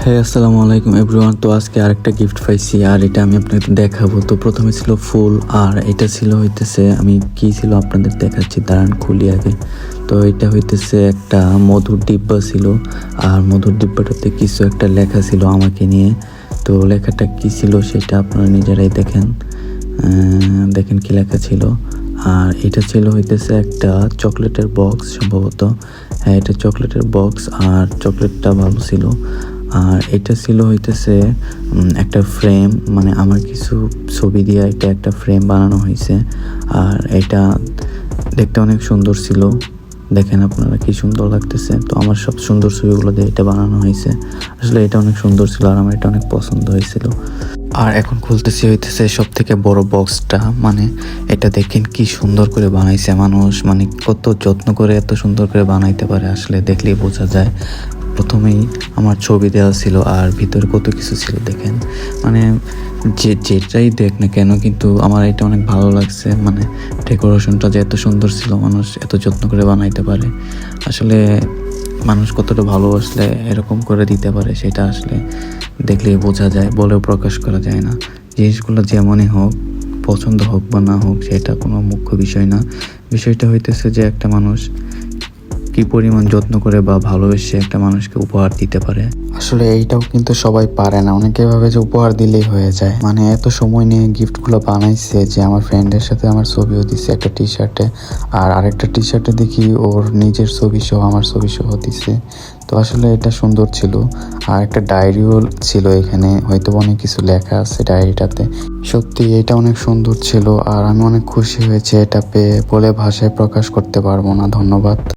হ্যাঁ, আসসালামু আলাইকুম এভরিওয়ান। তো আজকে আরেকটা গিফট পাইছি আর এটা আমি আপনাদের দেখাবো। তো প্রথমে ছিল ফুল আর এটা ছিল হইতেছে আমি কি ছিল আপনাদের দেখাচ্ছি, দাঁড়ান খুলি আগে। তো এটা হইতেছে একটা মধুর ডিব্বা ছিল আর মধুর ডিব্বাটাতে কিছু একটা লেখা ছিল আমাকে নিয়ে। তো লেখাটা কি ছিল সেটা আপনারা নিজেরাই দেখেন, দেখেন কি লেখা ছিল। আর এটা ছিল হইতেছে একটা চকলেটের বক্স সম্ভবত। হ্যাঁ, এটা চকলেটের বক্স আর চকলেটটা ভালো ছিল। আর এটা ছিল হইতেছে একটা ফ্রেম, মানে আমার কিছু ছবি দিয়ে এটা একটা ফ্রেম বানানো হয়েছে। আর এটা দেখতে অনেক সুন্দর ছিল, দেখেন আপনারা কি সুন্দর লাগতেছে। তো আমার সব সুন্দর ছবিগুলো দিয়ে এটা বানানো হয়েছে। আসলে এটা অনেক সুন্দর ছিল আর আমার এটা অনেক পছন্দ হয়েছিল। আর এখন খুলতেছি হইতেছে সব থেকে বড় বক্সটা, মানে এটা দেখেন কি সুন্দর করে বানাইছে মানুষ, মানে কত যত্ন করে এত সুন্দর করে বানাইতে পারে আসলে দেখলেই বোঝা যায়। প্রথমেই আমার ছবি দেওয়া ছিল আর ভিতরে কত কিছু ছিল দেখেন, মানে যেটাই দেখ না কেন কিন্তু আমার এটা অনেক ভালো লাগছে। মানে ডেকোরেশনটা যে এত সুন্দর ছিল, মানুষ এত যত্ন করে বানাইতে পারে। আসলে মানুষ কতটা ভালোবাসলে এরকম করে দিতে পারে সেটা আসলে দেখলেই বোঝা যায়, বলেও প্রকাশ করা যায় না। জিনিসগুলো যেমনই হোক, পছন্দ হোক বা না হোক, সেটা কোনো মুখ্য বিষয় না। বিষয়টা হইতেছে যে একটা মানুষ কি পরিমাণ যত্ন করে বা ভালোবেসে একটা মানুষকে উপহার দিতে পারে। আসলে এইটাও কিন্তু সবাই পারে না, অনেকে ভাবে যে উপহার দিলেই হয়ে যায়। মানে এত সময় নিয়ে গিফটগুলো বানাইছে যে আমার ফ্রেন্ডের সাথে আমার ছবিও দিছে একটা টি শার্টে, আর আরেকটা টি শার্টে দেখি ওর নিজের ছবি সহ আমার ছবি সহ দিছে। তো আসলে এটা সুন্দর ছিল। আর একটা ডায়েরিও ছিল এখানে, হয়তো অনেক কিছু লেখা আছে ডায়েরিটাতে। সত্যি এটা অনেক সুন্দর ছিল আর আমি অনেক খুশি হয়েছে এটা পেয়ে, বলে ভাষায় প্রকাশ করতে পারবো না। ধন্যবাদ।